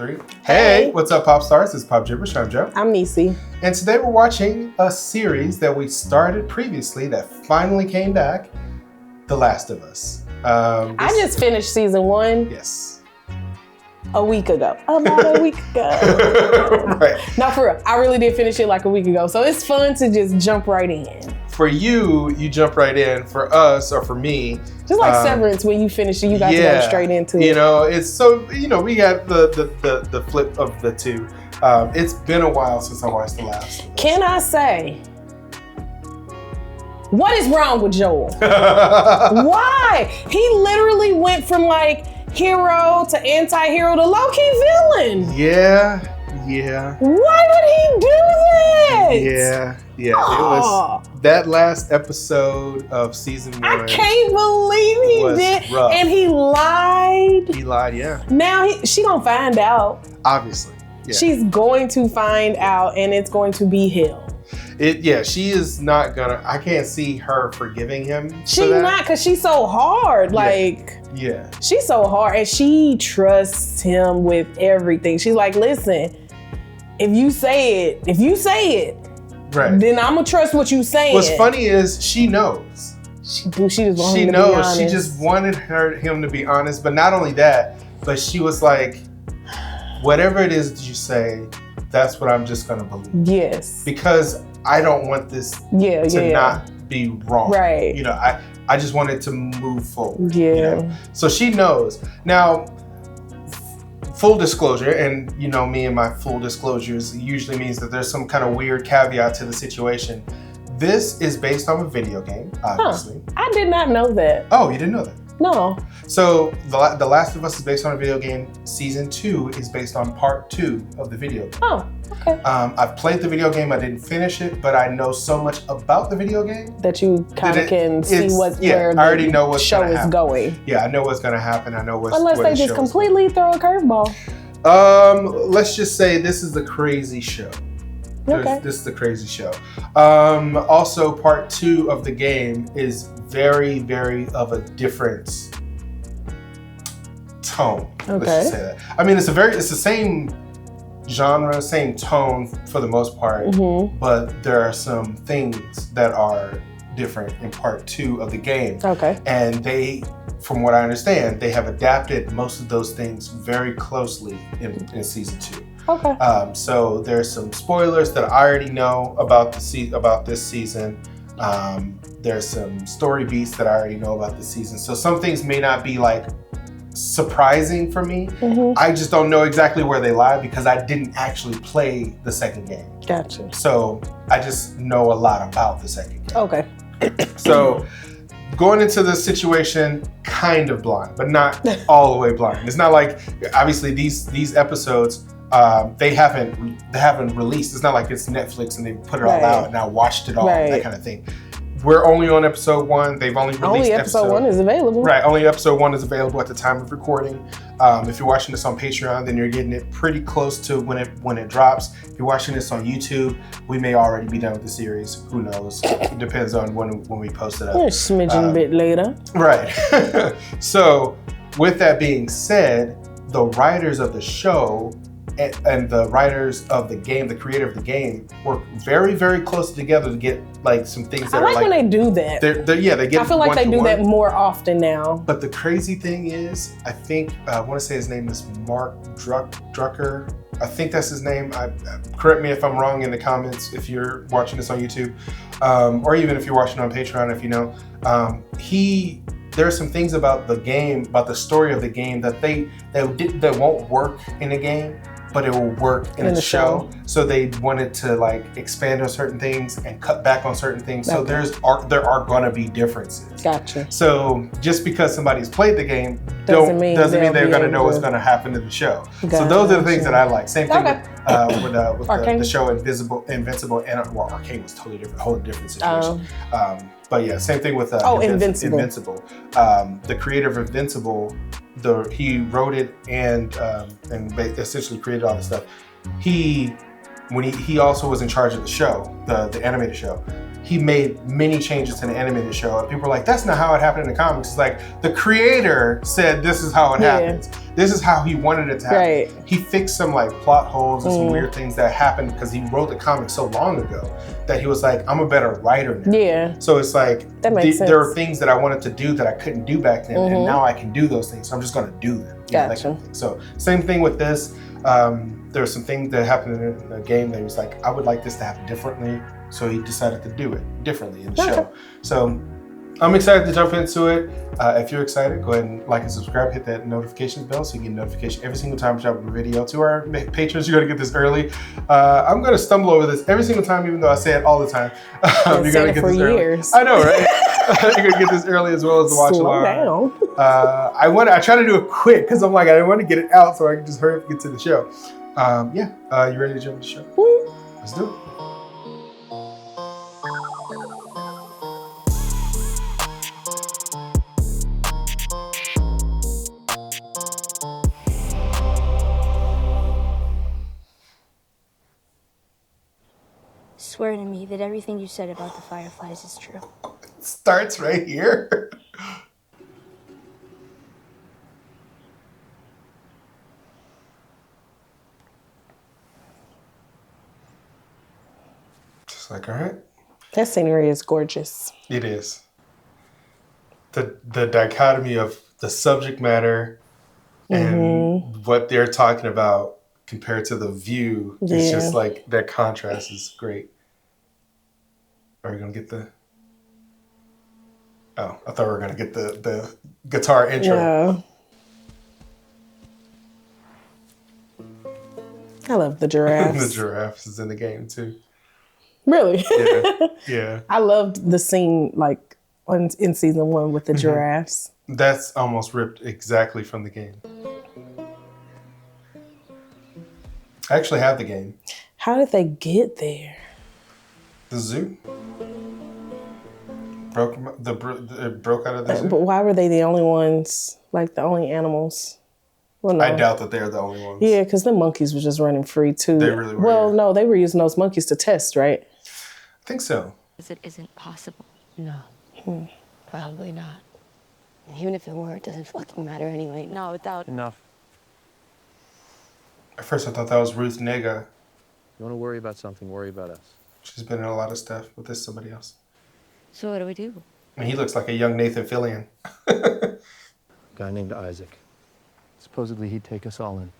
3. Hey, what's up, pop stars? It's Pop Jibberish. I'm Joe. I'm Nisi. And today we're watching a series that we started previously that finally came back, The Last of Us. I just finished season 1. Yes. A week ago. About a week ago. Right. No, for real. I really did finish it like a week ago. So it's fun to just jump right in. For you jump right in. For us, or for me, just like Severance, when you finish it, you got to go straight into it. You know, it's so, we got the flip of the two. It's been a while since I watched The Last of Us. Can I say, what is wrong with Joel? Why? He literally went from like hero to anti-hero to low-key villain. Yeah. Why would he do that? Yeah. It was that last episode of season 1. I can't believe he did. Rough. And he lied. He lied, yeah. Now she gonna find out. Obviously. Yeah. She's going to find out, and it's going to be hell. She is not gonna. I can't see her forgiving him. She's not, because she's so hard. Yeah. She's so hard, and she trusts him with everything. She's like, listen, if you say it, right, then I'm gonna trust what you saying. What's funny is she knows. She just wanted she him knows. to be honest. She just wanted him to be honest. But not only that, but she was like, whatever it is that you say, that's what I'm just gonna believe. Yes. Because I don't want this to not be wrong. Right. I just want it to move forward. Yeah. So she knows. Now, full disclosure, and me and my full disclosures usually means that there's some kind of weird caveat to the situation. This is based on a video game, obviously. I did not know that. Oh, you didn't know that? No. So The Last of Us is based on a video game. Season 2 is based on part 2 of the video game. Oh, okay. I've played the video game. I didn't finish it, but I know so much about the video game that you kind of can see where I already know what show is going. Yeah, I know what's going to happen. I know what's unless they just completely throw a curveball. Let's just say this is a crazy show. Okay. This is the crazy show. Also, part 2 of the game is very, very of a different tone. Okay. Let's just say that. I mean, it's the same genre, same tone for the most part, but there are some things that are different in part 2 of the game. Okay. And they, from what I understand, they have adapted most of those things very closely in season 2. Okay. So there's some spoilers that I already know about this season. There's some story beats that I already know about this season. So some things may not be like surprising for me. I just don't know exactly where they lie because I didn't actually play the second game. Gotcha. So I just know a lot about the second game. Okay. So going into this situation, kind of blind, but not all the way blind. It's not like, obviously these episodes, they haven't released. It's not like it's Netflix and they put it all out and I watched it all, that kind of thing. We're only on episode 1. They've only released episode 1 is available. Right, only episode 1 is available at the time of recording. If you're watching this on Patreon, then you're getting it pretty close to when it drops. If you're watching this on YouTube, we may already be done with the series. Who knows? It depends on when we post it up. A smidgen bit later. Right. So, with that being said, the writers of the show and the writers of the game, the creator of the game, work very, very close together to get like some things that I like when they do that. They get. I feel like they do that more often now. But the crazy thing is, I think I want to say his name is Mark Drucker. I think that's his name. Correct me if I'm wrong in the comments if you're watching this on YouTube, or even if you're watching on Patreon, if you know. There are some things about the game, about the story of the game that won't work in a game, but it will work in a show. So they wanted to like expand on certain things and cut back on certain things. So there are gonna be differences. Gotcha. So just because somebody's played the game doesn't mean they're gonna know what's gonna happen in the show. Gotcha. So those are the things that I like. Same thing with the show Invincible, and Arcane was totally different, a whole different situation. But yeah, same thing with Invincible. The creator of Invincible, he wrote it and essentially created all the stuff. He also was in charge of the show, the animated show. he made many changes to the animated show. And people were like, that's not how it happened in the comics. It's like, the creator said this is how it happens. This is how he wanted it to happen. Right. He fixed some like plot holes and some weird things that happened because he wrote the comic so long ago that he was like, I'm a better writer now. Yeah. So it's like, there are things that I wanted to do that I couldn't do back then, and now I can do those things. So I'm just gonna do them. Gotcha. So same thing with this. There were some things that happened in the game that he was like, I would like this to happen differently. So he decided to do it differently in the show. So I'm excited to jump into it. If you're excited, go ahead and like and subscribe, hit that notifications bell so you get a notification every single time we drop a video. To our patrons, you're gonna get this early. I'm gonna stumble over this every single time, even though I say it all the time. You're gonna get this early. I know, right? You're gonna get this early as well as the watch along. Slow down. I try to do it quick because I'm like, I want to get it out so I can just hurry up and get to the show. You ready to jump into the show? Let's do it. Swear to me that everything you said about the Fireflies is true. It starts right here. Just like, all right. That scenery is gorgeous. It is. The dichotomy of the subject matter and what they're talking about compared to the view, it's just like that contrast is great. Are we gonna get the? Oh, I thought we were gonna get the guitar intro. Yeah. I love the giraffes. The giraffes is in the game too. Really? Yeah. I loved the scene like in season 1 with the giraffes. That's almost ripped exactly from the game. I actually have the game. How did they get there? The zoo. Broke out of the zoo. But why were they the only ones, like the only animals? Well, no. I doubt that they're the only ones. Yeah, because the monkeys were just running free too. They really were. Well, no, they were using those monkeys to test, right? I think so. It isn't possible. No, probably not. Even if it were, it doesn't fucking matter anyway. No, without... Enough. At first I thought that was Ruth Negga. You want to worry about something, worry about us. She's been in a lot of stuff, but this is somebody else. So what do we do? And he looks like a young Nathan Fillion. A guy named Isaac. Supposedly he'd take us all in.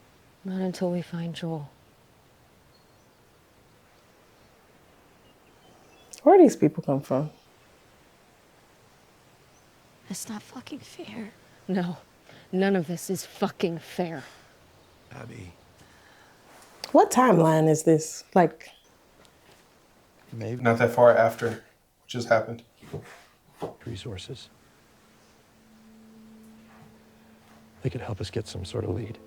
Not until we find Joel. Where do these people come from? It's not fucking fair. No, none of this is fucking fair. Abby. What timeline is this? Like, maybe not that far after what just happened. Resources. They could help us get some sort of lead.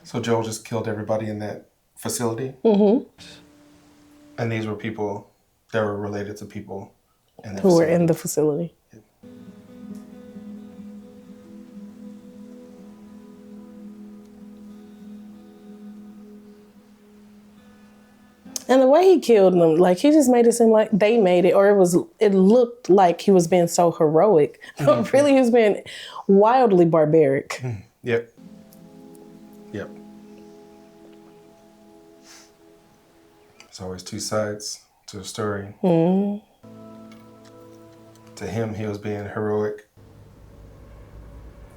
So Joel just killed everybody in that facility? And these were people that were related to people in the who were in the facility. And the way he killed them, like he just made it seem like they made it, or it looked like he was being so heroic. But really he was being wildly barbaric. Yep. There's always two sides to a story. To him, he was being heroic.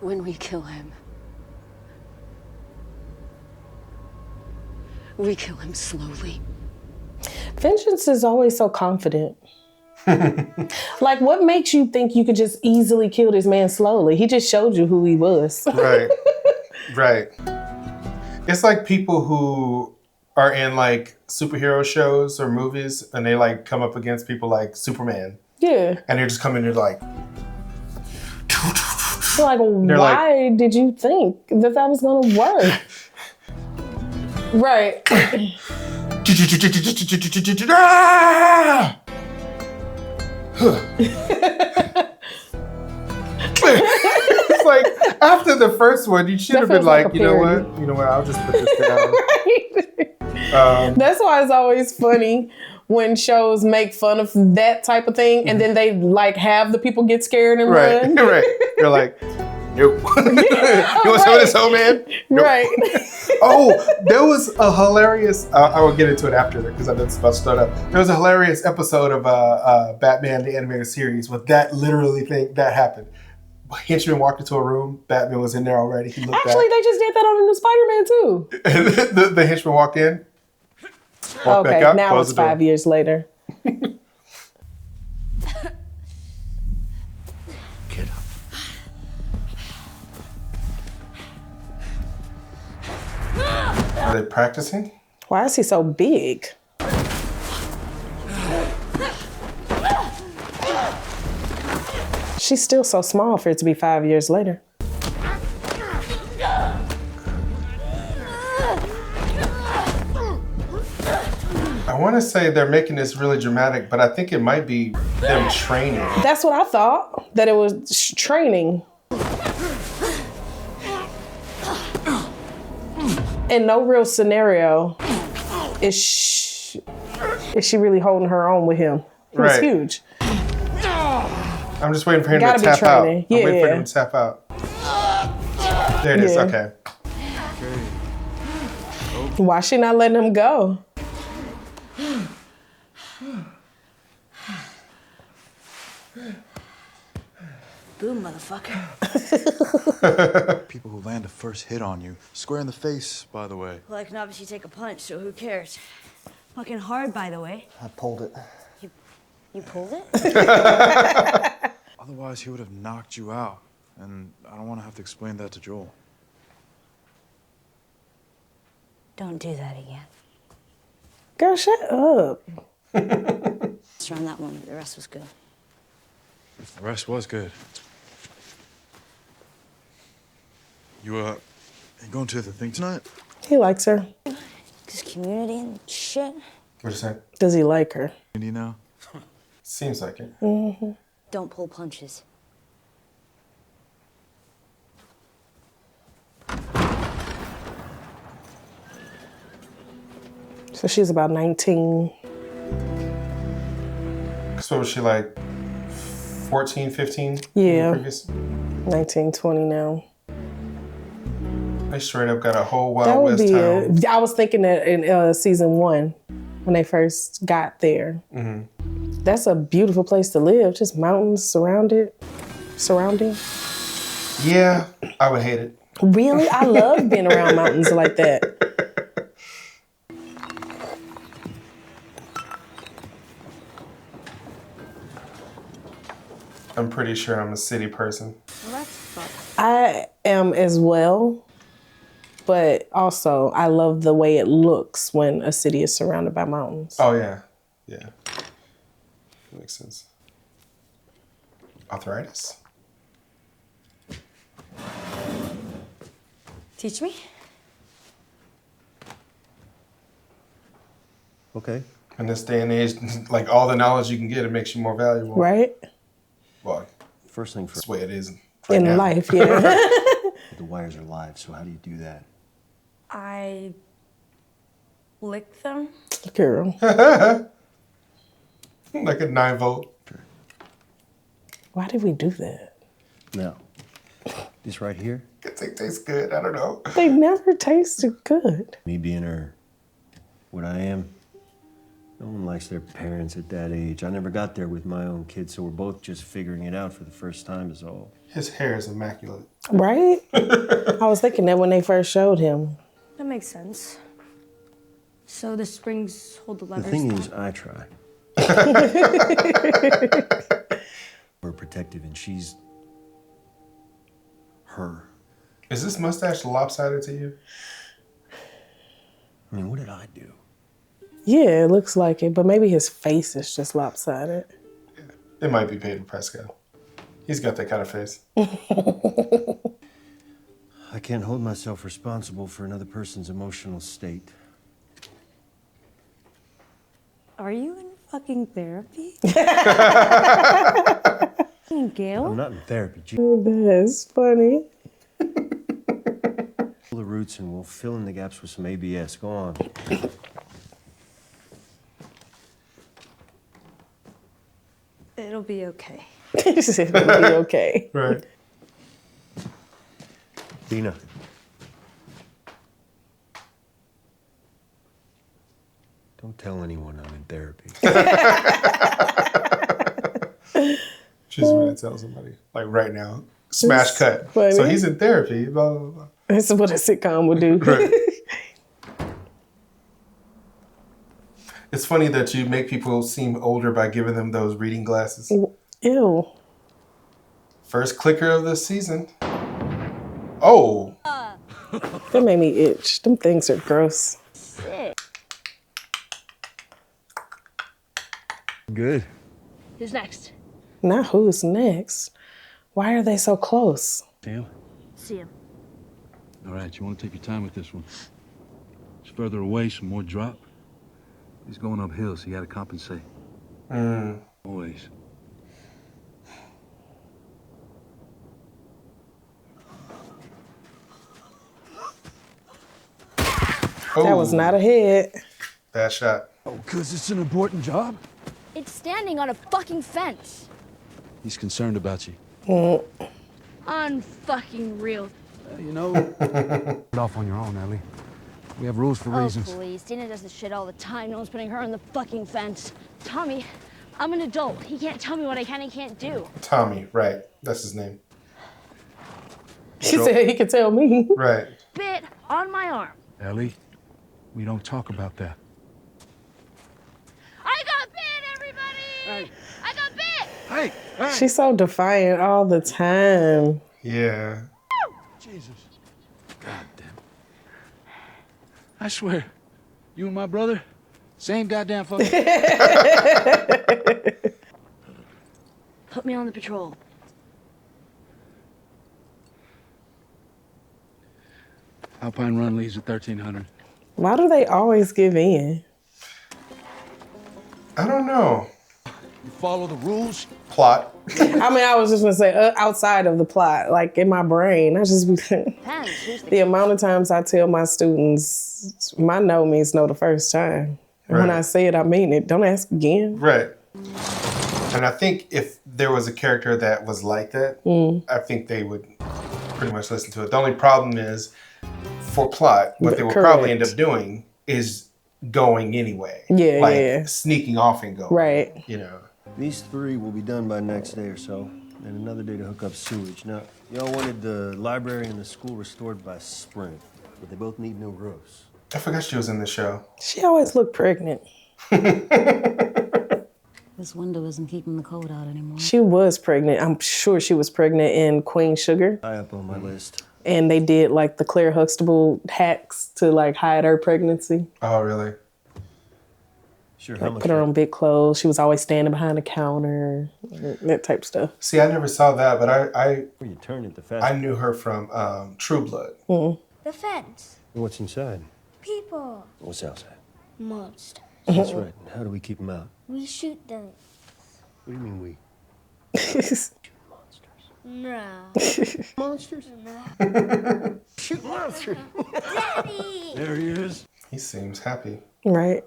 When we kill him, we kill him slowly. Vengeance is always so confident. Like, what makes you think you could just easily kill this man slowly? He just showed you who he was. Right. It's like people who are in like superhero shows or movies and they like come up against people like Superman. Yeah. And they're just coming in like... So like, why did you think that was gonna work? Right. It's like after the first one, you should have been like, you know what, I'll just put this down. That's why it's always funny when shows make fun of that type of thing, and then they like have the people get scared and run. Right. They're like, nope. You want some of this, old man? Nope. Right. Oh, there was a hilarious, I will get into it after because I'm about to start up. There was a hilarious episode of Batman, the animated series, with that literally thing that happened. Henchman walked into a room, Batman was in there already. He looked Actually, they just did that on the new Spider-Man too. And the henchman walked in, walked back out, now it's 5 years later. Get up. Are they practicing? Why is he so big? She's still so small for it to be 5 years later. I want to say they're making this really dramatic, but I think it might be them training. That's what I thought, that it was training. In no real scenario is she really holding her own with him. It was huge. I'm just waiting for him to tap out. I'm waiting for him to tap out. There it is, okay. Why is she not letting him go? Boom, motherfucker. People who land a first hit on you. Square in the face, by the way. Well, I can obviously take a punch, so who cares? Fucking hard, by the way. I pulled it. You pulled it? Otherwise, he would have knocked you out. And I don't want to have to explain that to Joel. Don't do that again. Girl, shut up. Just on that one, the rest was good. The rest was good. You going to the thing tonight? He likes her. This community and shit. What'd you say? Does he like her? You know? Seems like it. Mm-hmm. Don't pull punches. So she's about 19. So was she like 14, 15? Yeah. 19, 20 now. They straight up got a whole Wild West town. I was thinking that in season 1, when they first got there. Mm-hmm. That's a beautiful place to live. Just mountains surrounding. Yeah, I would hate it. Really? I love being around mountains like that. I'm pretty sure I'm a city person. Well, that's fun. I am as well, but also I love the way it looks when a city is surrounded by mountains. Oh, yeah. Yeah. That makes sense. Arthritis? Teach me? Okay. In this day and age, like all the knowledge you can get, it makes you more valuable. Right? Well, First thing first. that's the way it is In now. life, yeah. The wires are live, so how do you do that? I lick them. Girl. Like a 9-volt. Why did we do that? Now, this right here, It tastes good. I don't know. They never tasted good. me being what I am, no one likes their parents at that age. I never got there with my own kids, so we're both just figuring it out for the first time is all. His hair is immaculate. Right? I was thinking that when they first showed him. That makes sense. So the springs hold the The levers. thing is, I try. We're protective, and she's her. Is this mustache lopsided to you? I mean, what did I do? Yeah, it looks like it, but maybe his face is just lopsided. It might be Pedro Pascal. He's got that kind of face. I can't hold myself responsible for another person's emotional state. Are you in fucking therapy? Gail? I'm not in therapy. That's funny. Pull the roots and we'll fill in the gaps with some ABS. Go on. It'll be okay. She said it'll be okay. Right. Dina. Don't tell anyone I'm in therapy. She's ready to tell somebody. Like right now. Smash cut. Funny. So he's in therapy. Blah, blah, blah. This is what a sitcom would do. Right. It's funny that you make people seem older by giving them those reading glasses. Ew. First clicker of the season. Oh. That made me itch. Them things are gross. Good. Who's next? Not who's next. Why are they so close? Sam? See him. All right, you want to take your time with this one. It's further away, some more drop. He's going uphill, so you got to compensate. Always. That was not a hit. Bad shot. Oh, because it's an important job? It's standing on a fucking fence. He's concerned about you. Unfucking real. You know, get off on your own, Ellie. We have rules for reasons. Oh, please. Dina does this shit all the time. No one's putting her on the fucking fence. Tommy, I'm an adult. He can't tell me what I can and can't do. Tommy, right. That's his name. She said he could tell me. Right. Bit on my arm. Ellie, we don't talk about that. I got bit, everybody! I got bit! Hey! She's so defiant all the time. Yeah. Jesus. God damn. I swear, you and my brother, same goddamn fucking... Put me on the patrol. Alpine Run leaves at 1300. Why do they always give in? I don't know. You follow the rules? Plot. I mean, I was just gonna say outside of the plot, like in my brain, I just the amount of times I tell my students, my no means no the first time. And when I say it, I mean it. Don't ask again. Right. And I think if there was a character that was like that, I think they would pretty much listen to it. The only problem is, for plot, what they will probably end up doing is going anyway. Yeah, like sneaking off and going. Right. You know. These 3 will be done by next day or so, and another day to hook up sewage. Now, y'all wanted the library and the school restored by spring, but they both need new roofs. I forgot she was in the show. She always looked pregnant. This window isn't keeping the cold out anymore. She was pregnant. I'm sure she was pregnant in Queen Sugar. High up on my list. And they did like the Claire Huxtable hacks to like hide her pregnancy. Oh, really? Sure. Like put her on big clothes. She was always standing behind the counter, that type of stuff. See, I never saw that, but I you turn it the fast. I knew her from True Blood. The fence. What's inside? People. What's outside? Monsters. That's right. And how do we keep them out? We shoot them. What do you mean we? No. Monsters? No. Shoot monsters. Daddy! There he is. He seems happy. Right.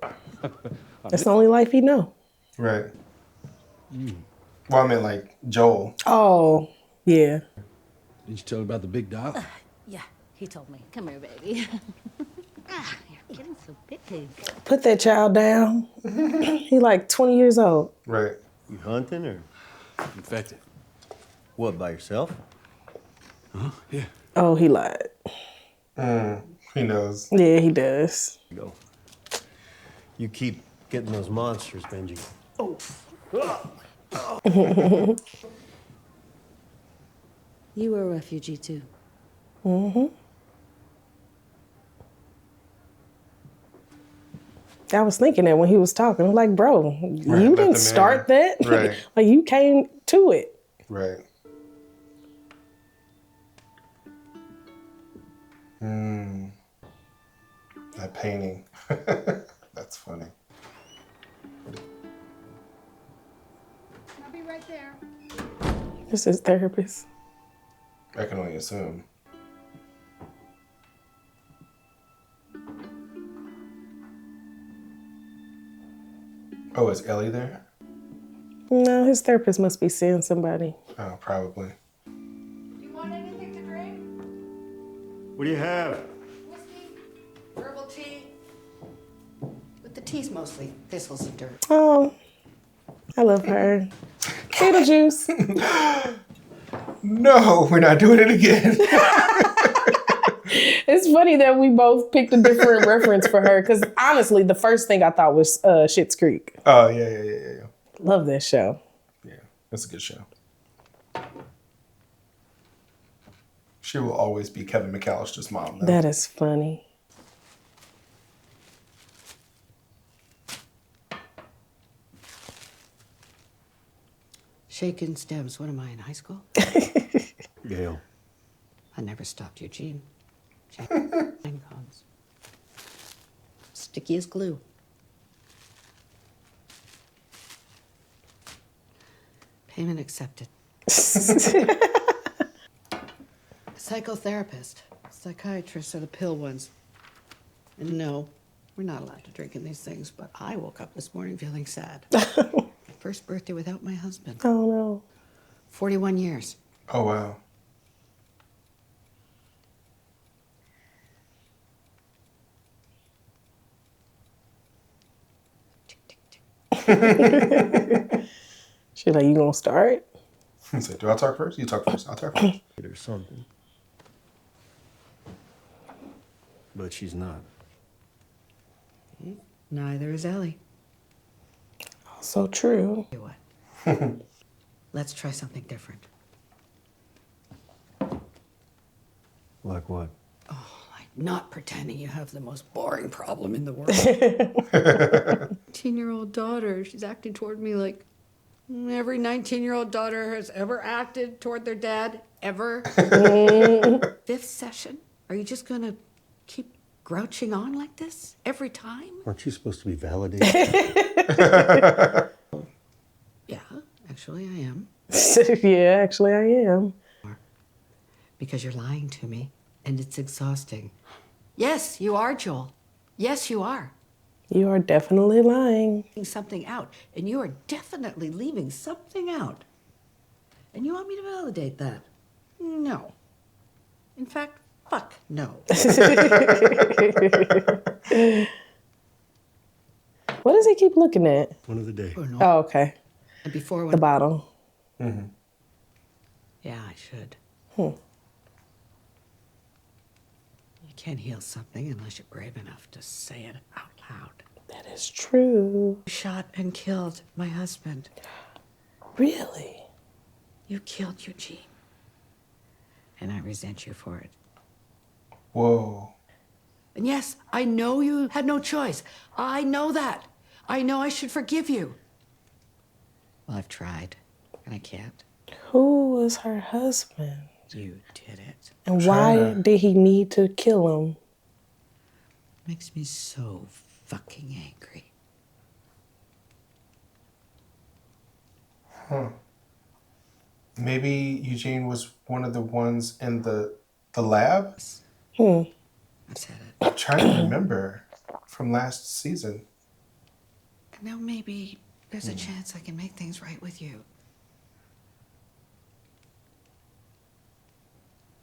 That's the only life he know. Right. Well, I meant like Joel. Oh, yeah. Did you tell her about the big dog? Yeah, he told me. Come here, baby. You're getting so big. Put that child down. He like 20 years old. Right. You hunting or? Infected. What, by yourself? Huh? Yeah. Oh, he lied. He knows. Yeah, he does. Go. You keep getting those monsters, Benji. Oh. You were a refugee too. I was thinking that when he was talking. I'm like, bro, you didn't start that. Right. Like you came to it. Right. That painting. That's funny. I'll be right there. This is therapist. I can only assume. Oh, is Ellie there? No, his therapist must be seeing somebody. Oh, probably. You want anything to drink? What do you have? Whiskey? Herbal tea? But the tea's mostly thistles and dirt. Oh, I love her. Beetlejuice. No, we're not doing it again. It's funny that we both picked a different reference for her, because honestly, the first thing I thought was Schitt's Creek. Oh, yeah. Love that show. Yeah, that's a good show. She will always be Kevin McAllister's mom, though. That is funny. Shaken stems. What am I, in high school? Gail. I never stopped Eugene. Shaken cones. Sticky as glue. Payment accepted. Psychotherapist. Psychiatrists are the pill ones. And no, we're not allowed to drink in these things, but I woke up this morning feeling sad. First birthday without my husband. Oh, no. 41 years. Oh, wow. She's like, you gonna start? He said, do I talk first? You talk first. I'll talk first. Or something. But she's not. Neither is Ellie. So true. Tell you what? Let's try something different. Like what? Like not pretending you have the most boring problem in the world. 19-year-old daughter, she's acting toward me like every 19-year-old daughter has ever acted toward their dad, ever. Fifth session? Are you just gonna keep grouching on like this every time? Aren't you supposed to be validated? Yeah, actually I am. Yeah, actually I am. Because you're lying to me, and it's exhausting. Yes, you are, Joel. Yes, you are. You are definitely lying. Something out, and you are definitely leaving something out. And you want me to validate that? No. In fact, fuck no. What does he keep looking at? One of the day. Oh, okay. And before The bottle. Mm-hmm. Yeah, I should. Hmm. You can't heal something unless you're brave enough to say it out loud. That is true. You shot and killed my husband. Really? You killed Eugene. And I resent you for it. Whoa. And yes, I know you had no choice. I know that. I know I should forgive you. Well, I've tried, and I can't. Who was her husband? You did it. And why did he need to kill him? Makes me so fucking angry. Huh. Maybe Eugene was one of the ones in the lab? Hmm. I've said it. I'm trying to remember from last season. And now maybe there's a chance I can make things right with you.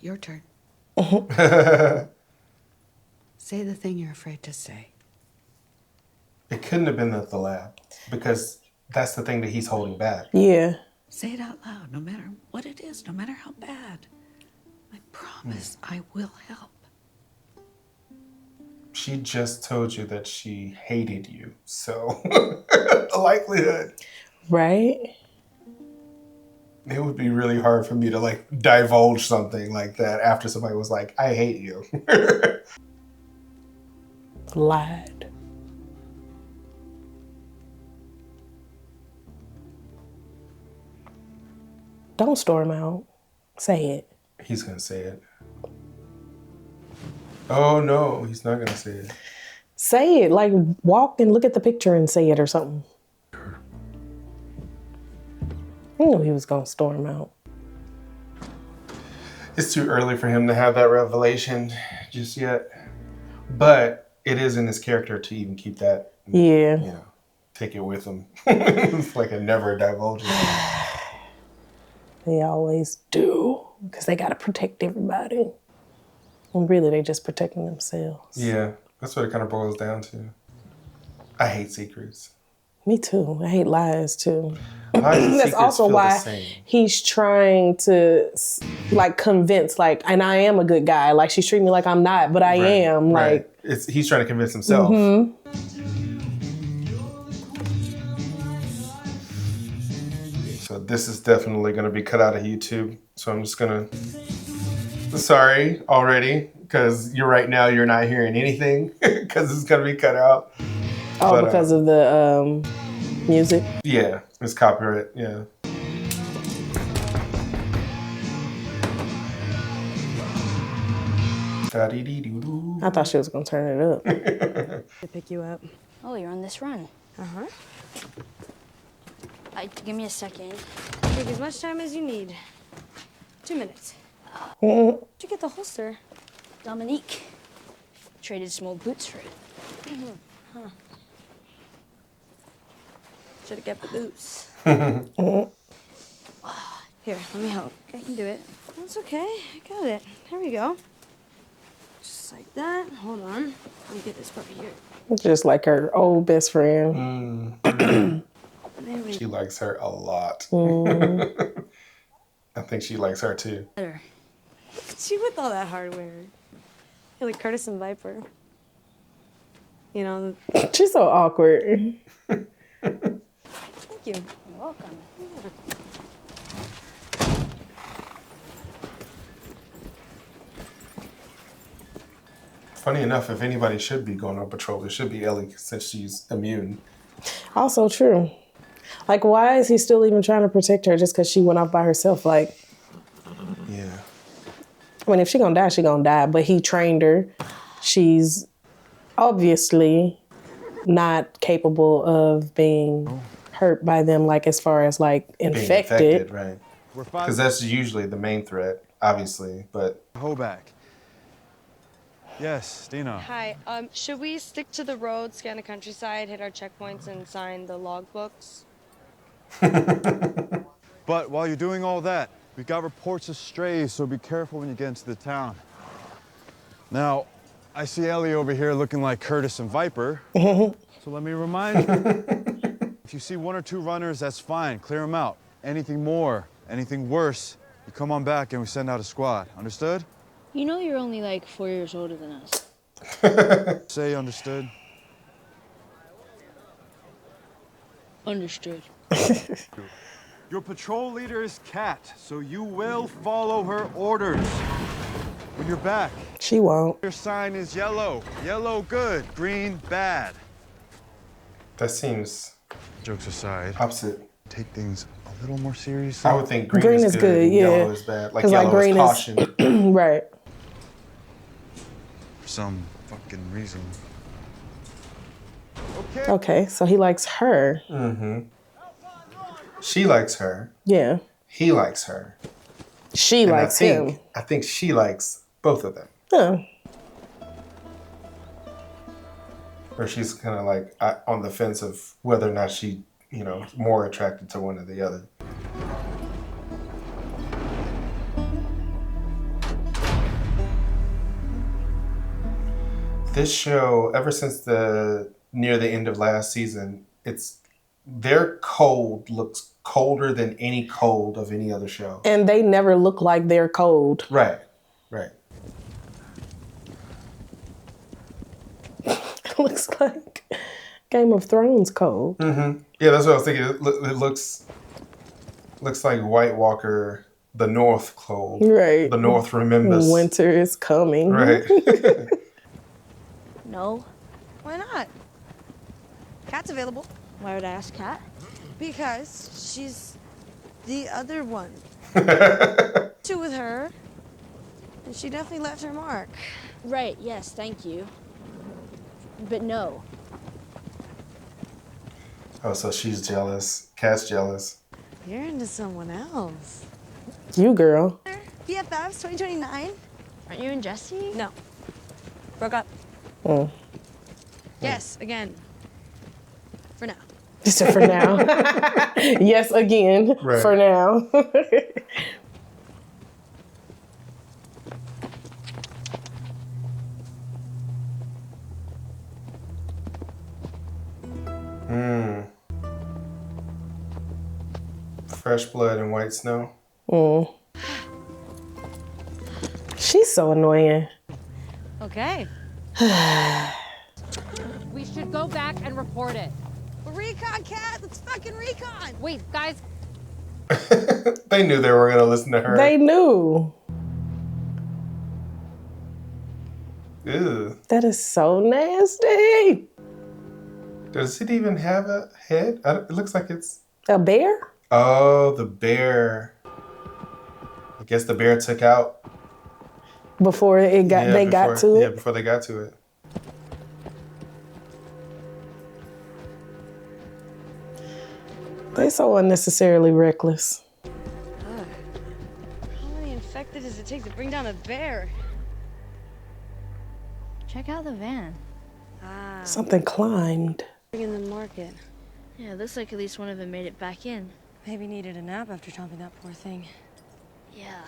Your turn. Say the thing you're afraid to say. It couldn't have been at the lab because that's the thing that he's holding back. Yeah. Say it out loud, no matter what it is, no matter how bad. I promise I will help. She just told you that she hated you, so the likelihood. Right? It would be really hard for me to like divulge something like that after somebody was like, I hate you. Lied. Don't storm out. Say it. He's gonna say it. Oh no, he's not gonna say it. Say it. Like walk and look at the picture and say it or something. I knew he was gonna storm out. It's too early for him to have that revelation just yet. But it is in his character to even keep that. Yeah. You know. take it with them. It's like a never divulging. They always do, because they gotta protect everybody. And really, they just protecting themselves. Yeah, that's what it kind of boils down to. I hate secrets. Me too. I hate lies too. Lies and That's secrets also feel why the same. he's trying to like convince, like, and I am a good guy. Like she's treating me like I'm not, but I am. Like he's trying to convince himself. So this is definitely going to be cut out of YouTube. So I'm just going to, sorry already, because right now you're not hearing anything because it's going to be cut out. Oh, but, because of the music? Yeah, it's copyright, yeah. I thought she was going to turn it up. To pick you up. Oh, you're on this run. Uh-huh. Give me a second. Take as much time as you need. 2 minutes. Where'd you get the holster? Dominique. Traded some old boots for it. Huh. Should have kept the boots. Here, let me help. I can do it. That's okay. I got it. There we go. Just like that. Hold on. Let me get this part here. Just like her old best friend. She likes her a lot. I think she likes her too. Look at you with all that hardware. You're like Curtis and Viper. You know. She's so awkward. Thank you. You're welcome. Funny enough, if anybody should be going on patrol, it should be Ellie since she's immune. Also true. Like, why is he still even trying to protect her just because she went off by herself? Like, yeah. I mean, if she gonna die, she gonna die. But he trained her. She's obviously not capable of being hurt by them, like as far as like infected. Being infected, right? Because that's usually the main threat, obviously. But Hoback. Yes, Dina. Hi. Should we stick to the road, scan the countryside, hit our checkpoints, and sign the logbooks? But while you're doing all that, we got reports of strays, so be careful when you get into the town. Now, I see Ellie over here looking like Curtis and Viper. So let me remind you, if you see 1 or 2 runners, that's fine. Clear them out. Anything more, anything worse, you come on back and we send out a squad. Understood? You know you're only like 4 years older than us. Say understood. Understood. Your patrol leader is Kat, so you will follow her orders. When you're back, she won't. Your sign is yellow. Yellow, good. Green, bad. that seems, jokes aside, opposite. Take things a little more seriously. I would think green is good and yeah. yellow is bad. Like yellow green is caution. Right. For some fucking reason. Okay, so he likes her. She likes her. Yeah. He likes her. She likes him. I think she likes both of them. Huh. Or she's kind of like on the fence of whether or not she, more attracted to one or the other. This show, ever since near the end of last season, their cold looks colder than any cold of any other show. And they never look like they're cold. Right. It looks like Game of Thrones cold. Yeah, that's what I was thinking. It looks like White Walker, the North cold. Right. The North remembers. Winter is coming. Right. No. Why not? Kat's available. Why would I ask Kat? Because she's the other one. Two with her. And she definitely left her mark. Right, yes, thank you. But no. Oh, so she's jealous. Kat's jealous. You're into someone else. You, girl. BFFs 2029. Aren't you and Jesse? No. Broke up. Oh. Yes, again. For now. Just for now. Yes, again, Right. for now. Fresh blood and white snow. She's so annoying. Okay. We should go back and report it. Recon, Cat. Let's fucking recon. Wait, guys. They knew they were gonna listen to her. They knew. Ew. That is so nasty. Does it even have a head? It looks like it's... A bear? Oh, the bear. I guess the bear took out... Before it got, got to it? Yeah, before they got to it. They so unnecessarily reckless. How many infected does it take to bring down a bear? Check out the van. Ah. Something climbed. In the market. Yeah, it looks like at least one of them made it back in. Maybe needed a nap after chomping that poor thing. Yeah.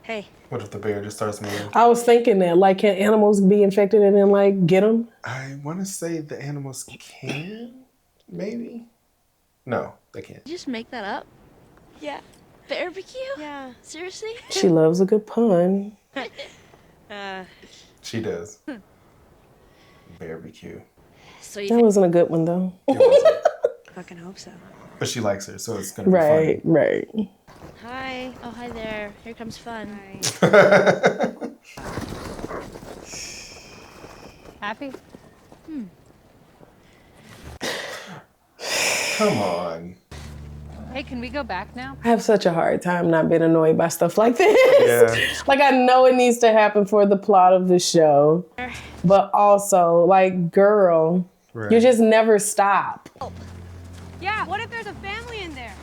Hey. What if the bear just starts moving? I was thinking that, like, can animals be infected and then, like, get them? I want to say the animals can, maybe? No, they can't. Did you just make that up? Yeah. Barbecue? Yeah. Seriously? She loves a good pun. She does. Barbecue. So you That wasn't a good one, though. Fucking hope so. But she likes her, so it's going to be Right, funny. right. Hi. Oh, hi there. Here comes fun. Happy? Come on. Hey, can we go back now? I have such a hard time not being annoyed by stuff like this. Yeah. Like, I know it needs to happen for the plot of the show, but also, like, girl, you just never stop. Yeah, what if there's a family in there?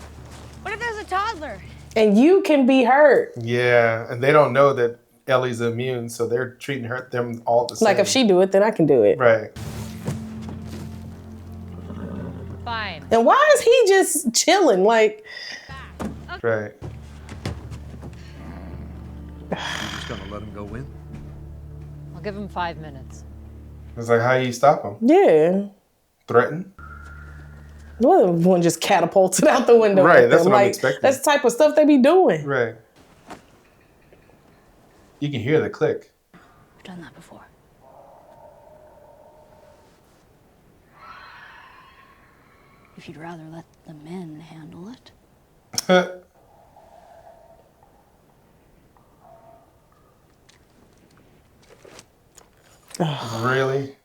What if there's a toddler? And you can be hurt. Yeah, and they don't know that Ellie's immune, so they're treating them all the same. Like, if she do it, then I can do it. Right. Fine. And why is he just chilling? Like, Right. You just gonna let him go in? I'll give him 5 minutes. It's like, how you stop them? yeah. Threaten? Well, one just catapulted out the window. Right, at that's them. what I'm Like, expecting. that's the type of stuff they be doing. Right. You can hear the click. I've done that before. If you'd rather let the men handle it. Really?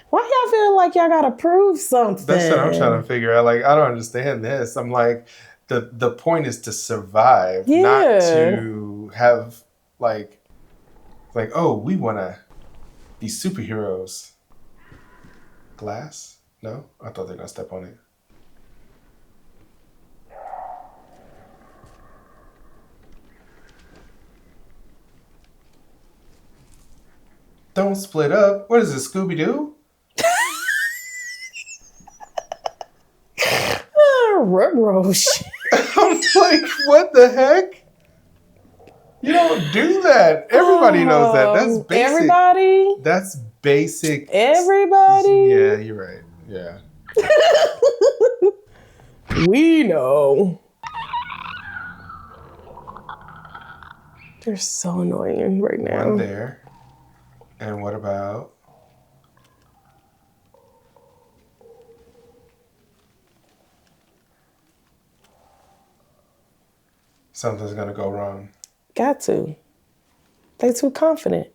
Why y'all feel like y'all gotta prove something? That's what I'm trying to figure out. Like, I don't understand this. I'm like, the point is to survive, not to have like, oh, we want to be superheroes. Glass? No? I thought they were going to step on it. Don't split up. What is this, Scooby-Doo? Rugrose. I'm like, what the heck? You don't do that. Everybody knows that. That's basic. Everybody? That's basic. Everybody? Yeah, you're right. Yeah. We know. They're so annoying right now. One there. And what about... Something's gonna go wrong. Got to. They too confident.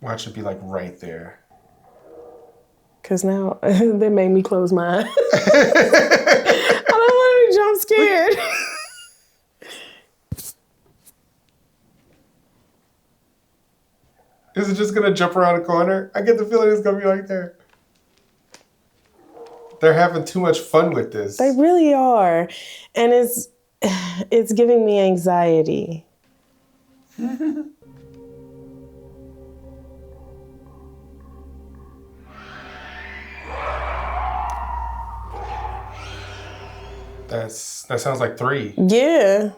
Watch it be like right there. Cause now they made me close my eyes. I don't want to be jump scared. Is it just gonna jump around the corner? I get the feeling it's gonna be like there. They're having too much fun with this. They really are. And it's giving me anxiety. That sounds like 3. Yeah.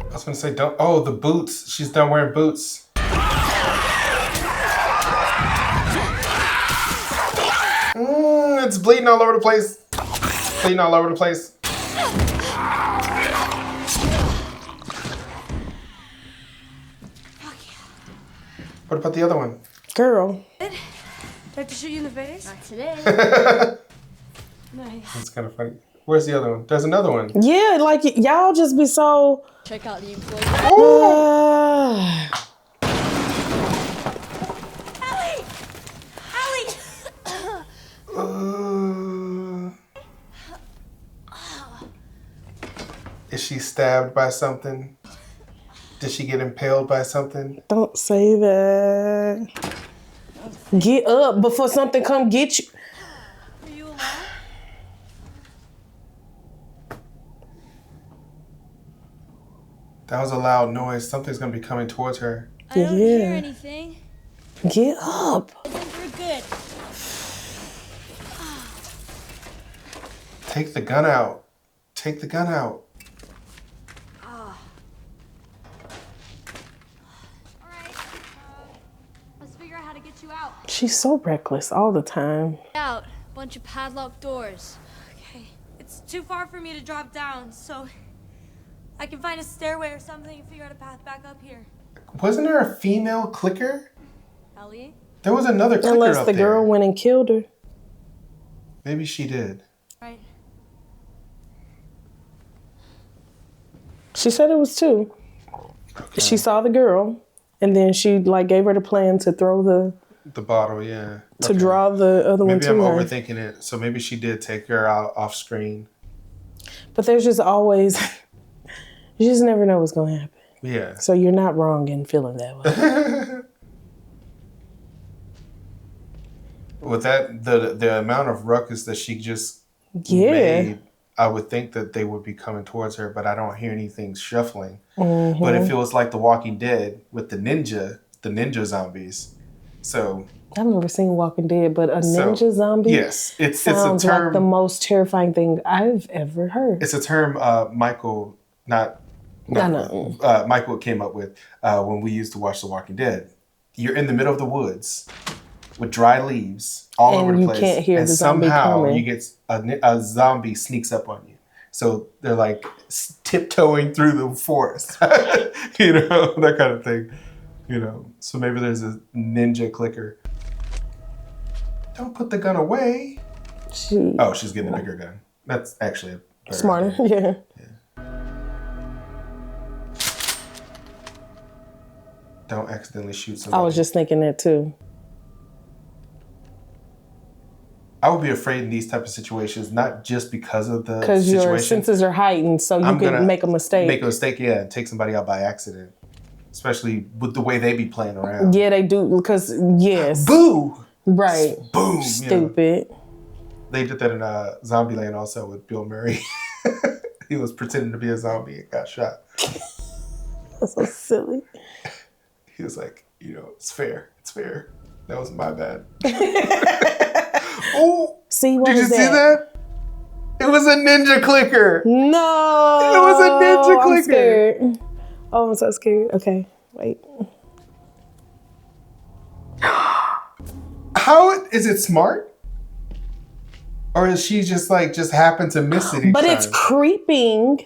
I was gonna say, don't. Oh, the boots. She's done wearing boots. It's bleeding all over the place. Bleeding all over the place. What about the other one? Girl. Do I have to shoot you in the face? Not today. Nice. That's kind of funny. Where's the other one? There's another one. Yeah, like y'all just be so. Check out the employee. Ellie! Ellie! Is she stabbed by something? Did she get impaled by something? Don't say that. Get up before something come get you. Are you alive? That was a loud noise. Something's gonna be coming towards her. I don't hear anything. Get up. I think we're good. Take the gun out. Take the gun out. Let's figure out how to get you out. She's so reckless all the time. Out. Bunch of padlocked doors. Okay. It's too far for me to drop down, so I can find a stairway or something and figure out a path back up here. Wasn't there a female clicker? Ellie? There was another clicker Unless up the girl there. went and killed her. Maybe she did. Right. She said it was 2. Okay. She saw the girl, and then she like gave her the plan to throw the bottle, yeah. to draw the other one Maybe to I'm her. overthinking it. So maybe she did take her out off screen. But there's just always, you just never know what's going to happen. Yeah. So you're not wrong in feeling that way. With that, the amount of ruckus that she just made, I would think that they would be coming towards her, but I don't hear anything shuffling. Mm-hmm. But it feels like The Walking Dead with the ninja zombies. So I've never seen Walking Dead, but a ninja zombie. Yes, it's sounds a term, like the most terrifying thing I've ever heard. It's a term Michael came up with when we used to watch The Walking Dead. You're in the middle of the woods with dry leaves all over the place, can't hear and the zombie somehow coming. you get a zombie sneaks up on you. So they're like tiptoeing through the forest, you know, that kind of thing. You know, so maybe there's a ninja clicker. Don't put the gun away. She's getting a bigger gun. That's actually a better Smarter, idea. yeah. Don't accidentally shoot somebody. I was just thinking that too. I would be afraid in these type of situations, not just because of the Because situation. your senses are heightened, so you can make a mistake. Make a mistake, yeah, and take somebody out by accident. Especially with the way they be playing around. Yeah, they do, because, yes. Boo! Right. Boom! Stupid. You know. They did that in Zombieland also with Bill Murray. He was pretending to be a zombie and got shot. That's so silly. He was like, you know, it's fair. It's fair. That was my bad. Oh! See, what did you is see that? It was a ninja clicker. No! It was a ninja clicker. I'm scared. Oh, I'm so scared. Okay, wait. How is it smart? Or is she just happened to miss it each But time? it's creeping.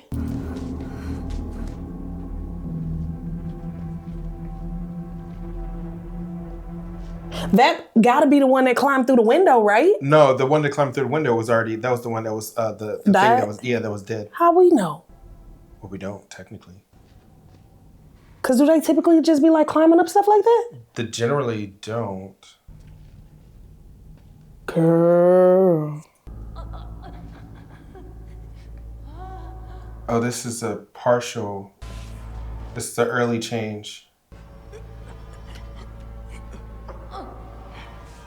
That gotta be the one that climbed through the window, right? No, the one that climbed through the window was already, that was the one that was the thing that was, that was dead. How we know? Well, we don't, technically. Because do they typically just be like climbing up stuff like that? They generally don't. Girl. Oh, this is a partial. This is the early change.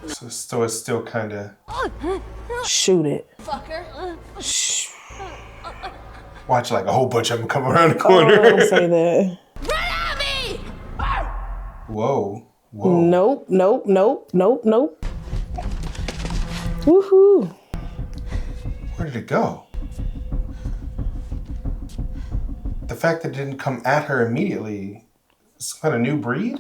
So it's still kind of... Shoot it. Fucker. Watch like a whole bunch of them come around the corner. Oh, don't say that. Run at me! Whoa. Whoa. Nope, nope, nope, nope, nope. Woohoo. Where did it go? The fact that it didn't come at her immediately, some kind of new breed?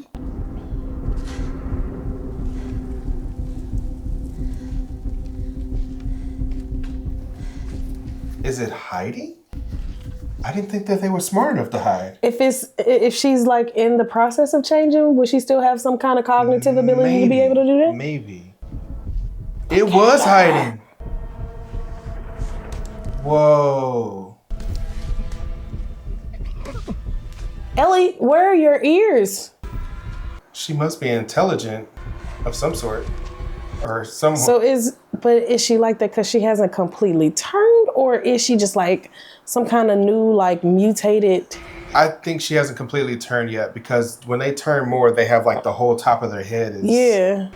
Is it hiding? I didn't think that they were smart enough to hide. If she's like in the process of changing, would she still have some kind of cognitive ability to be able to do that? Maybe. It was hiding. Whoa. Ellie, where are your ears? She must be intelligent of some sort. Or some. But is she like that because she hasn't completely turned, or is she just like some kind of new, like mutated? I think she hasn't completely turned yet, because when they turn more, they have like the whole top of their head is the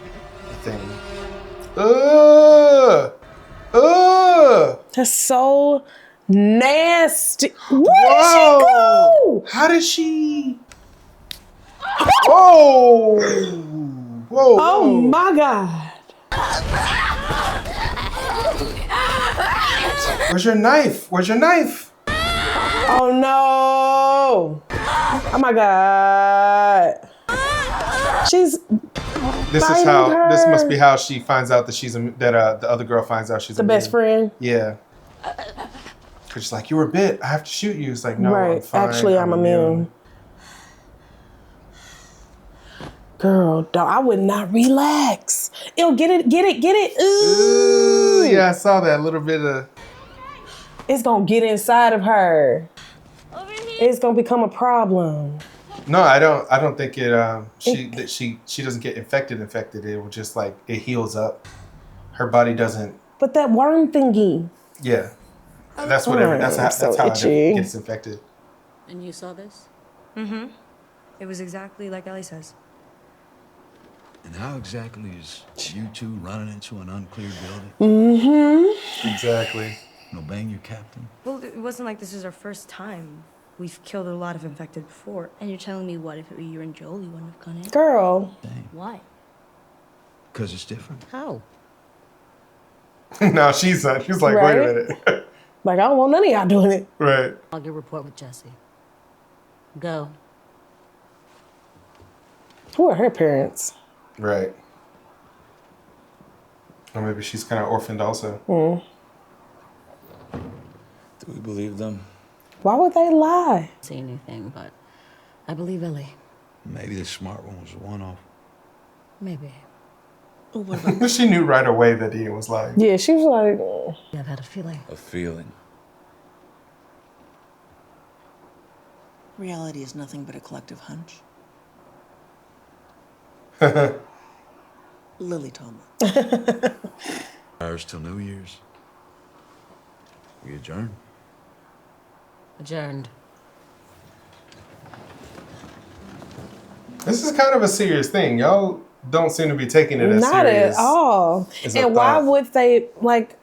thing. That's so nasty. Where Whoa. did she go? How did she? Whoa! Whoa! Oh my God! Where's your knife? Where's your knife? Oh no! Oh my God! She's. This is how. her. This must be how she finds out that the other girl finds out she's the best friend. Yeah. Cause she's like, you were bit. I have to shoot you. It's like, no, right. I'm fine. Actually, I'm immune. Girl, dog, I would not relax. Ew, get it. Ooh. Yeah, I saw that little bit of. It's gonna get inside of her. It's gonna become a problem. No, I don't think it. She doesn't get infected. It will just like it heals up. Her body doesn't. But that worm thingy. Yeah, that's whatever. That's how itchy. it gets infected. And you saw this? Mm-hmm. It was exactly like Ellie says. And how exactly is you two running into an uncleared building? Mm-hmm. Exactly. No bang your captain? Well, it wasn't like this is our first time. We've killed a lot of infected before. And you're telling me what, if it were you and Joel, you wouldn't have gone in? Girl. Dang. Why? Because it's different. How? No, she's like, wait a minute. Like, I don't want none of y'all doing it. Right. I'll get a report with Jesse. Go. Who are her parents? Right. Or maybe she's kind of orphaned also. Mm. Do we believe them? Why would they lie? See anything, but I believe Ellie. Maybe the smart one was a one-off. Maybe. She knew right away that Ian was lying. Yeah, she was like... Yeah, I've had a feeling. A feeling. Reality is nothing but a collective hunch. Lily told me. Ours till New Year's. We adjourn. Adjourned. This is kind of a serious thing. Y'all don't seem to be taking it as Not serious. at all. as I And why thought. would they, like...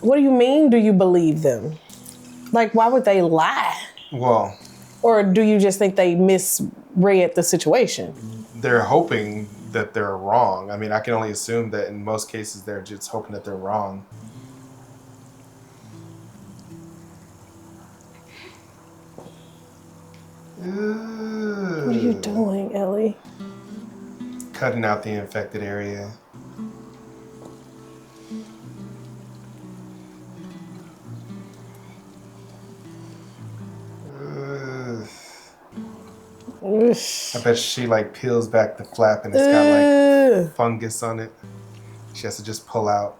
What do you mean, do you believe them? Like, why would they lie? Well, Or do you just think they misread the situation? they're hoping that they're wrong. I mean, I can only assume that in most cases they're just hoping that they're wrong. What are you doing, Ellie? Cutting out the infected area. I bet she like peels back the flap and it's got like fungus on it. She has to just pull out.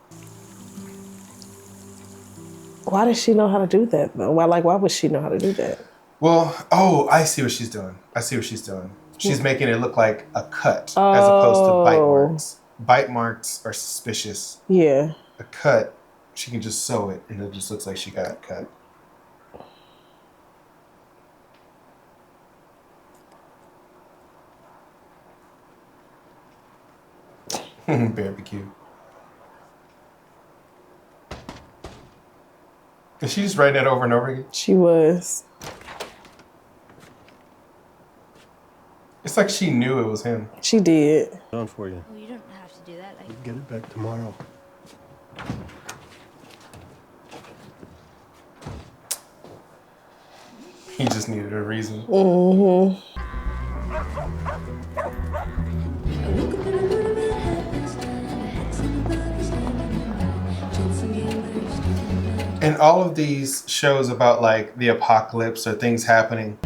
Why does she know how to do that though? Why would she know how to do that? Well, oh, I see what she's doing. She's making it look like a cut as opposed to bite marks. Bite marks are suspicious. Yeah. A cut, she can just sew it and it just looks like she got cut. Barbecue. Is she just writing that over and over again? She was. It's like she knew it was him. She did. Done for you. Well, you don't have to do that. We'll get it back tomorrow. He just needed a reason. Mm-hmm. And all of these shows about like the apocalypse or things happening,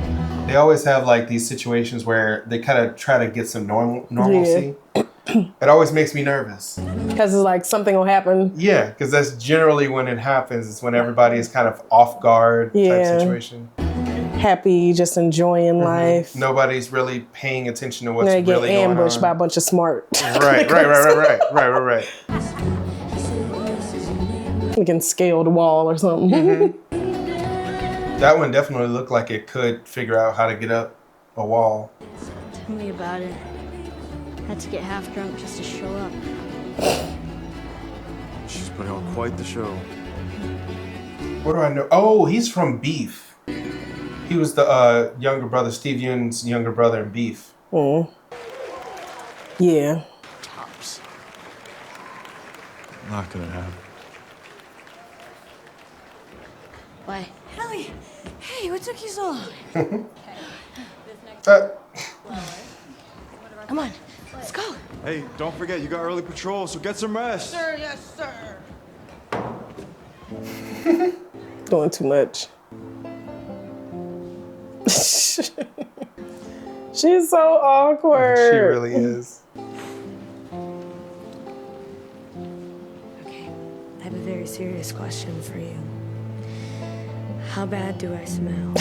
they always have like these situations where they kind of try to get some normalcy. Yeah. It always makes me nervous. Because it's like something will happen. Yeah, because that's generally when it happens. It's when everybody is kind of off guard type situation. Happy, just enjoying life. Nobody's really paying attention to what's really going on. They get ambushed by a bunch of smart. Right. We can scale the wall or something. Mm-hmm. That one definitely looked like it could figure out how to get up a wall. Tell me about it. Had to get half drunk just to show up. She's putting on quite the show. What do I know? Oh, he's from Beef. He was the younger brother, Steve Yeun's younger brother in Beef. Mm. Yeah. Tops. Not gonna happen. Bye. Ellie, hey, what took you so long? Come on, let's go. Hey, don't forget, you got early patrol, so get some rest. Sir, yes, sir. Doing too much. She's so awkward. She really is. Okay, I have a very serious question for you. How bad do I smell?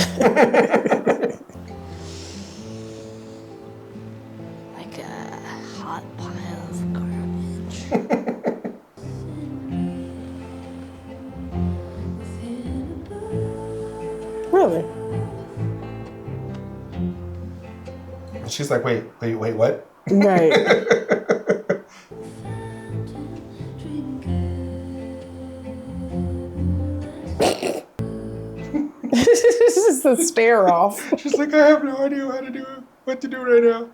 Like a hot pile of garbage. Really? And she's like, wait, what? Right. It's just a stare off. She's like, I have no idea what to do right now.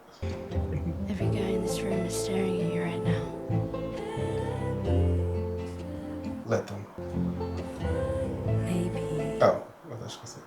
Every guy in this room is staring at you right now. Let them. Maybe. Oh, I thought she was saying.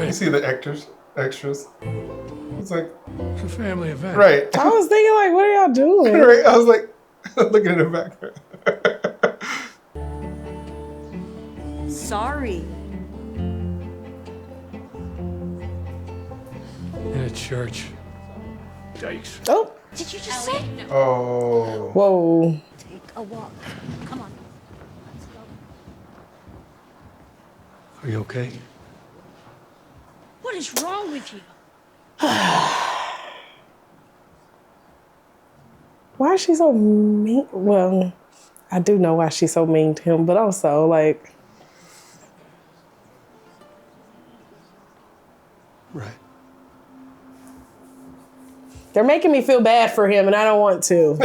You see the extras? It's like it's a family event. Right. I was thinking, like, what are y'all doing? Right. I was like, looking in the background. Sorry. In a church. Yikes. Oh. Did you just say? Oh. Whoa. Take a walk. Come on. Let's go. Are you okay? What is wrong with you? Why is she so mean? Well, I do know why she's so mean to him, but also, like... Right. They're making me feel bad for him, and I don't want to.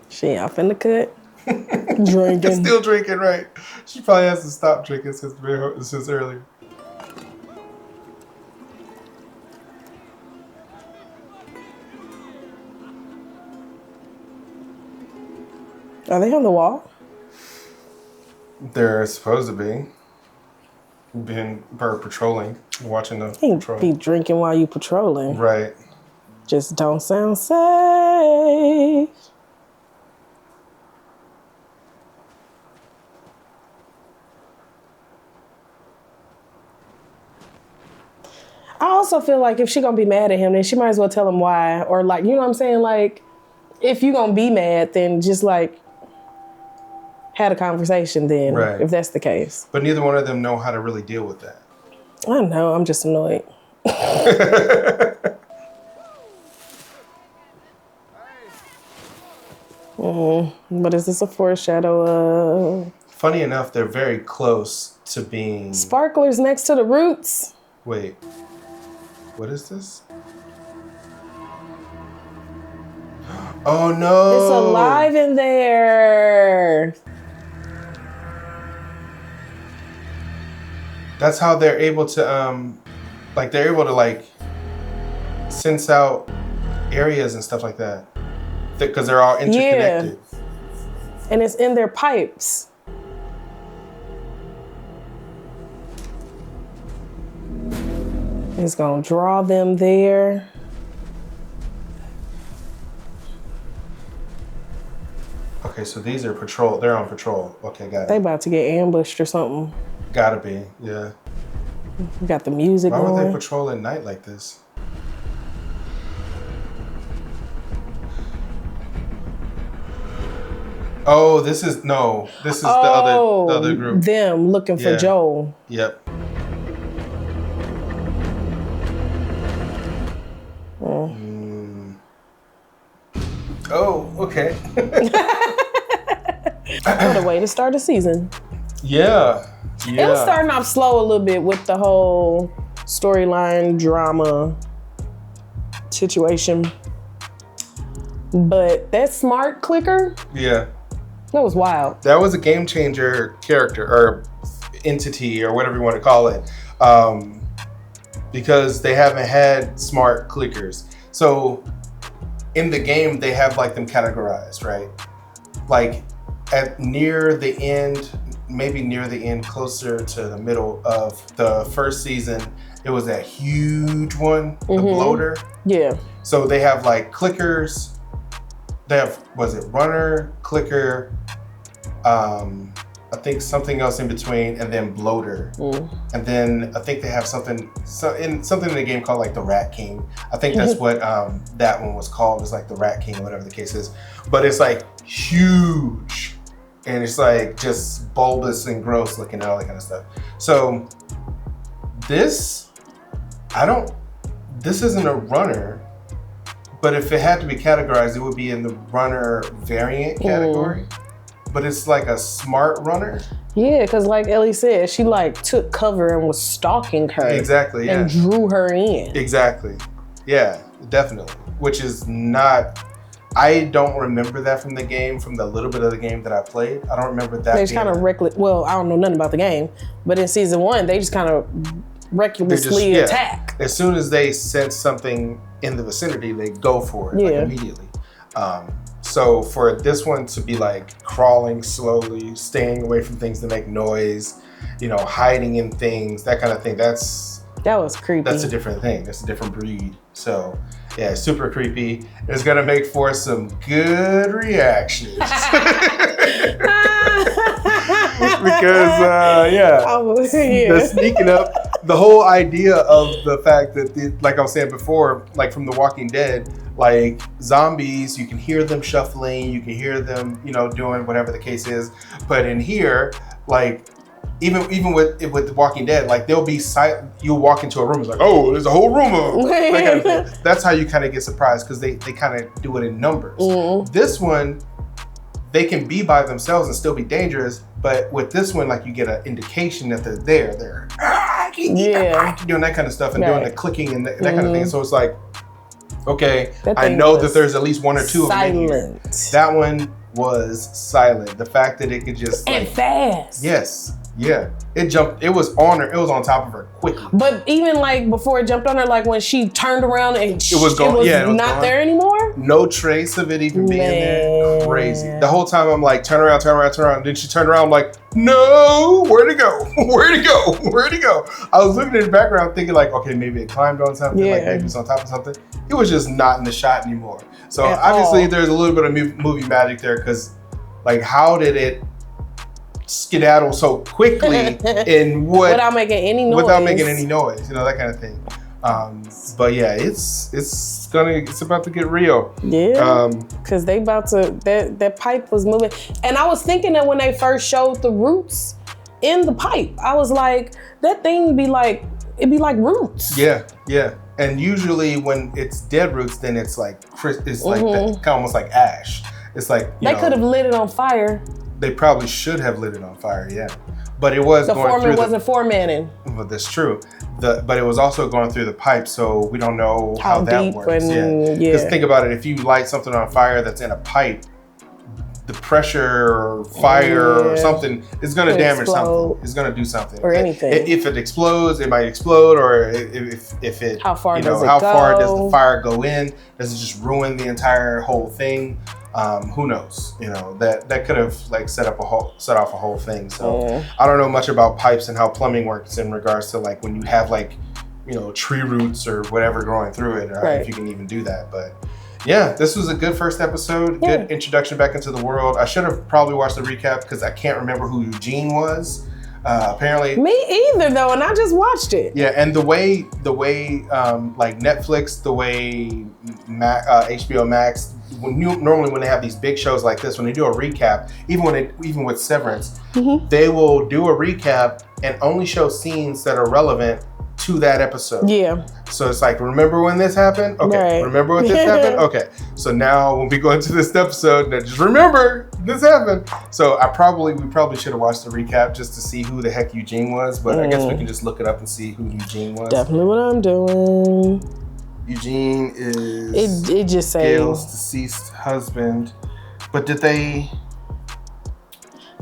She off in the cut. Drinking. Still drinking, right? She probably has to stop drinking since earlier. Are they on the wall? They're supposed to be. Being patrolling, watching the You patrol. can't be drinking while you patrolling. Right. Just don't sound safe. I also feel like if she gonna be mad at him, then she might as well tell him why. Or like, you know what I'm saying? Like, if you're gonna be mad, then just like had a conversation then, Right. if that's the case. But neither one of them know how to really deal with that. I don't know, I'm just annoyed. But is this a foreshadow of... Funny enough, they're very close to being... Sparklers next to the roots? Wait. What is this? Oh no! It's alive in there. That's how they're able to, like they're able to like sense out areas and stuff like that. Because they're all interconnected. Yeah. And it's in their pipes. It's gonna draw them there. Okay, so these are patrol. They're on patrol. Okay, got They it. about to get ambushed or something. Gotta be, yeah. We got the music Why would going. they patrol at night like this? Oh, this is the other group. Them looking for Yeah. Joel. Yep. Oh, okay. What a way to start a season. Yeah. It was starting off slow a little bit with the whole storyline drama situation. But that smart clicker, Yeah. that was wild. That was a game changer character or entity or whatever you want to call it. Because they haven't had smart clickers. So in the game, they have like them categorized, right? Like at near the end, maybe near the end, closer to the middle of the first season, it was that huge one, the bloater. Yeah. So they have like clickers. They have, was it runner, clicker, I think something else in between, and then bloater. And then I think they have something in the game called like the Rat King. I think that's what that one was called, is like the Rat King or whatever the case is. But it's like huge. And it's like just bulbous and gross looking and all that kind of stuff. So this isn't a runner, but if it had to be categorized, it would be in the runner variant category. But it's like a smart runner. Yeah, because like Ellie said, she like took cover and was stalking her. Exactly, yeah. And drew her in. Exactly. Yeah, definitely. Which is not, I don't remember that from the game, from the little bit of the game that I played. I don't remember that. They just kind of reckless, well, I don't know nothing about the game, but in season 1, they just kind of recklessly attack. As soon as they sense something in the vicinity, they go for it, like immediately. So for this one to be like crawling slowly, staying away from things that make noise, you know, hiding in things, that kind of thing, that was creepy. That's a different thing. That's a different breed. So yeah, super creepy. It's gonna make for some good reactions. Because the sneaking up, the whole idea of the fact that, like I was saying before, like from The Walking Dead, like zombies, you can hear them shuffling, you can hear them, you know, doing whatever the case is. But in here, like even with The Walking Dead, like they'll be silent. You'll walk into a room, it's like, oh, there's a whole room of that kind of thing. That's how you kind of get surprised, because they kind of do it in numbers. This one, they can be by themselves and still be dangerous, but with this one, like you get an indication that they're there. They're doing that kind of stuff and doing the clicking and that kind of thing. So it's like, okay, I know that there's at least one or two of them in here. That one was silent. The fact that it could just and fast. Yes. Yeah, it jumped. It was on her. It was on top of her quickly. But even like before it jumped on her, like when she turned around and it was gone. It was not gone. there anymore. No trace of it even being there. Crazy. The whole time I'm like, turn around, turn around, turn around. Then she turned around. I'm like, no, where'd it go? Where'd it go? Where'd it go? I was looking in the background thinking like, okay, maybe it climbed on something. Like maybe it's on top of something. It was just not in the shot anymore. So obviously there's a little bit of movie magic there, because like how did it skedaddle so quickly and without making any noise, you know, that kind of thing. But yeah, it's about to get real. Yeah, because they about to, that pipe was moving. And I was thinking that when they first showed the roots in the pipe, I was like, that thing be like, it'd be like roots. Yeah. And usually when it's dead roots, then it's like that, kind of almost like ash. It's like, they could have lit it on fire. They probably should have lit it on fire, yeah. But it was the going foreman through wasn't foremanning. Well, that's true. But it was also going through the pipe, so we don't know how that works. Because think about it, if you light something on fire that's in a pipe, the pressure or fire or something is going to damage something. It's going to do something. Or anything. If it explodes, it might explode. Or if it, how far does the fire go in? Does it just ruin the entire whole thing? Who knows? That could have set off a whole thing. So I don't know much about pipes and how plumbing works in regards to when you have tree roots or whatever growing through it, or if you can even do that. But yeah, this was a good first episode. Yeah. Good introduction back into the world. I should have probably watched the recap because I can't remember who Eugene was. Apparently, me either though, and I just watched it. Yeah, and the way Netflix, the way HBO Max, normally when they have these big shows like this, when they do a recap, even with Severance, they will do a recap and only show scenes that are relevant to that episode. Yeah. So it's like, remember when this happened? Okay. Right. Remember when this happened? Okay. So now when we go into this episode, just remember this happened. So we probably should have watched the recap just to see who the heck Eugene was, but I guess we can just look it up and see who Eugene was. Definitely what I'm doing. Eugene is it just says Gail's deceased husband. But did they?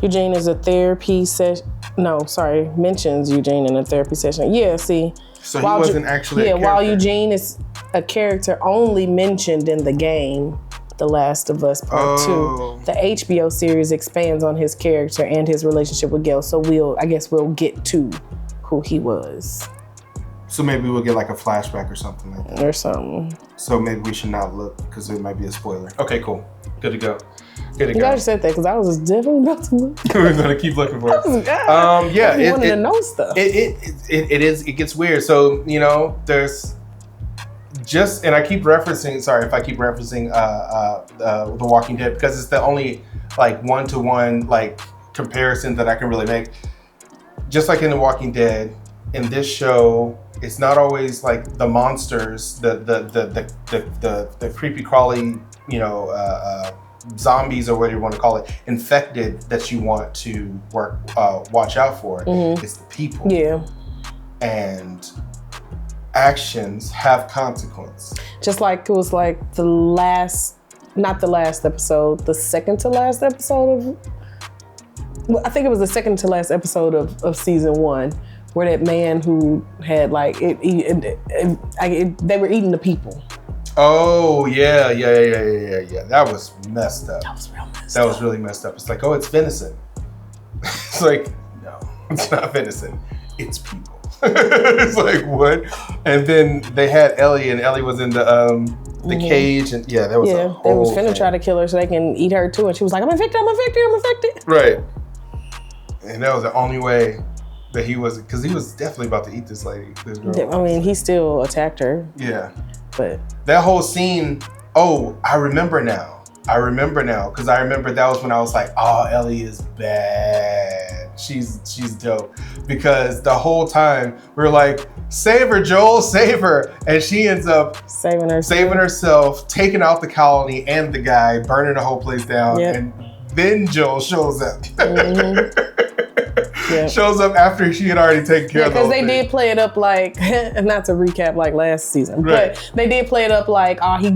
Eugene is a therapy session. No, sorry, mentions Eugene in a therapy session. Yeah, see. So he wasn't actually a character. While Eugene is a character only mentioned in the game, The Last of Us Part 2, the HBO series expands on his character and his relationship with Gail. So I guess we'll get to who he was. So maybe we'll get a flashback or something like that. Or something. So maybe we should not look because it might be a spoiler. Okay, cool. Good to go. You guys said that because I was definitely about to look. We're gonna keep looking for it. Yeah, I wanted to know stuff. It gets weird. So there's just, and I keep referencing. Sorry if I keep referencing The Walking Dead because it's the only one-to-one comparison that I can really make. Just like in The Walking Dead, in this show, it's not always the monsters, the creepy crawly, zombies or whatever you want to call it, infected that you want to watch out for. It's the people. Yeah. And actions have consequence. Just like it was the second to last episode I think it was the second to last episode of season 1, where that man who had they were eating the people. Oh, yeah. That was messed up. That was real messed up. That was really messed up. It's it's venison. It's no, it's not venison. It's people. It's what? And then they had Ellie, and Ellie was in the cage, and that was a whole they was finna try to kill her so they can eat her too, and she was like, I'm infected. Right. And that was the only way that he was, because he was definitely about to eat this lady, this girl. I mean, he still attacked her. Yeah. But that whole scene, I remember now, because I remember that was when I was like, oh, Ellie is bad. She's dope. Because the whole time we were like, save her, Joel, save her. And she ends up saving herself, taking out the colony and the guy, burning the whole place down. Yep. And then Joel shows up. Shows up after she had already taken care of the whole thing. Because they did play it up not to recap last season, but they did play it up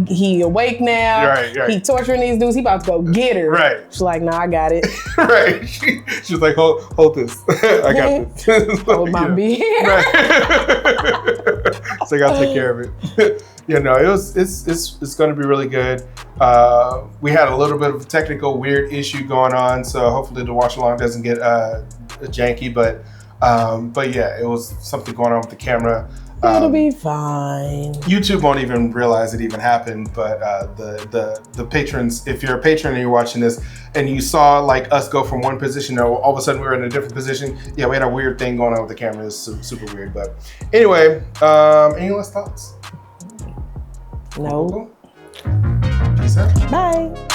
he awake now. Right. He torturing these dudes. He about to go get her. Right. She's like, nah, I got it. Right. She's like, hold this. I got this. Hold my beer. Right. So I gotta take care of it. It's going to be really good. We had a little bit of a technical weird issue going on, so hopefully the watch along doesn't get janky. But yeah, it was something going on with the camera. It'll be fine. YouTube won't even realize it even happened, but the patrons, if you're a patron and you're watching this and you saw like us go from one position to all of a sudden we were in a different position, yeah, we had a weird thing going on with the camera. It's super weird. But anyway, any last thoughts? No. Peace out. Bye.